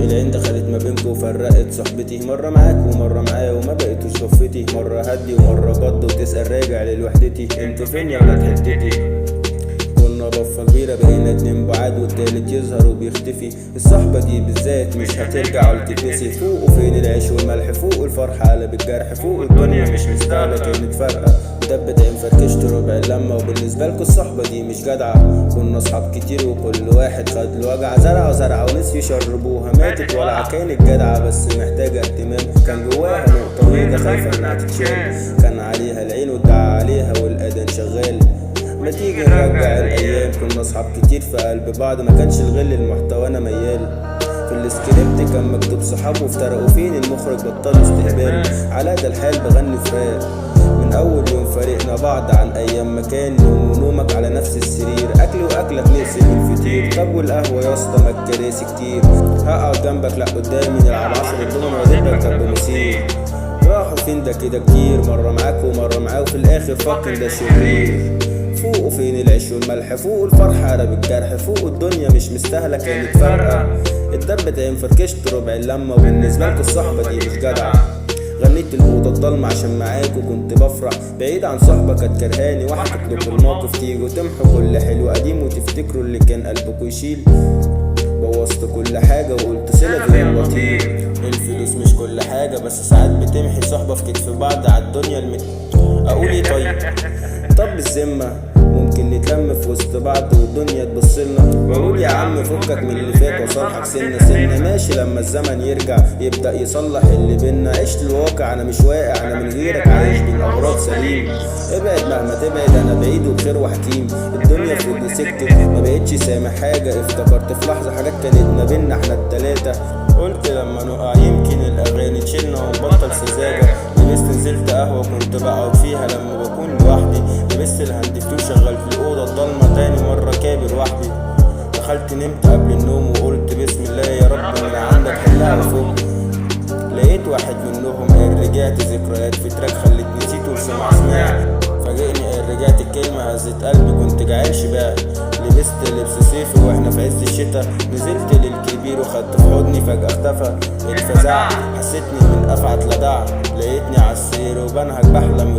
العين دخلت ما بينكوا وفرقت صحبتي، مرة معاك ومرة معايا وما بقيتوش صفتي، مرة هدي ومرة جد وتسأل راجع للوحدتي، انتوا فين يا ولاد حتتي؟ كنا ضفة كبيرة بقينا اتنين بعاد والتالت يظهر وبيختفي، الصحبة دي بالذات مش هترجع وتتنسي. فوق فين العيش والملح، فوق الفرحة قلب الجرح، فوق الدنيا مش مستاهلة كانت فارقة، دبت عين فركشت ربع اللمة. وبالنسبة لكوا الصحبة دي مش جدعة، كنا اصحاب كتير وكل واحد خد له وجع، زرعة ونسي يشربوها، ماتت ولعة كانت جدعة بس محتاجة اهتمام، كان جواها نقطة بيضة خايفة انها تتشال، كان عليها العين والدعاء عليها والأذان شغال. ما تيجي نرجع الايام، كنا اصحاب كتير في قلب بعض، ما كانش الغل المحتوى ميال، في السكريبت كان مكتوب صحاب وافترقوا، فين المخرج بطلوا استقبال، على ده الحال بغني فراق. من اول يوم فارقنا بعض عن ايام ما كان نوم ونومك على نفس السرير، اكل واكلك نقسم الفطير، طب والقهوه يا اسطى ما الكراسي كتير، هقعد جنبك لا قدامي، نلعب 10 الدومنه وادبك طب مسير. راحوا فين ده كده كتير، مره معاك ومره معاه وفي الاخر فاكر ده شرير. فوق فين العيش والملح، فوق الفرحة قلب الجرح، فوق الدنيا مش مستاهلة كانت فارقة، اتدبت عين فركشت ربع اللمة. وبالنسبة لكوا الصحبة دي مش جدعة، غنيت الأوضة الضلمة عشان معاك وكنت بفرح، بعيد عن صحبة كانت كرهاني، وحكت لكم الموقف تيجوا تمحوا كل حلو قديم وتفتكروا اللي كان قلبكوا يشيل. بوظت كل حاجة وقلت صلة بالوطير، الفلوس مش كل حاجة بس ساعات بتمحي صحبة في كتف بعض عالدنيا أقول ايه طيب؟ طب بالذمة ممكن نتلم في وسط بعض والدنيا تبصلنا، واقول يا عم فكك من اللي فات وصالحك سنة ماشي، لما الزمن يرجع يبدأ يصلح اللي بينا، عشت الواقع انا مش واقع، انا من غيرك عايش بالاغراض سليم، ابعد مهما تبعد انا بعيد وبخير وحكيم، الدنيا في ودني سكتت ما بقتش سامع حاجة، افتكرت في لحظة حاجات كانت ما بينا احنا التلاتة، قلت لما نقع يمكن الاغاني تشيلنا ونبطل سذاجة، لبست نزلت قهوة كنت بقعد فيها لما بكون لوحدي، لبست الهاندفري وشغلت الأوضة الضلمة تاني مرة كابر وحدي، دخلت نمت قبل النوم وقلت بسم الله يا رب من عندك حلها وفوق، لقيت واحد منهم قال رجعت ذكريات في تراك خلتني نسيت سمعت، فاجئني قال رجعت الكلمة هزت قلبي كنت جعان شباع، لبست لبس صيفي واحنا في عز الشتا، نزلت للكبير وخدت في حضني فجأة اختفى، اتفزعت حسيتني من افعى اتلدعت، لقيتني عالسرير وبنهج بحلم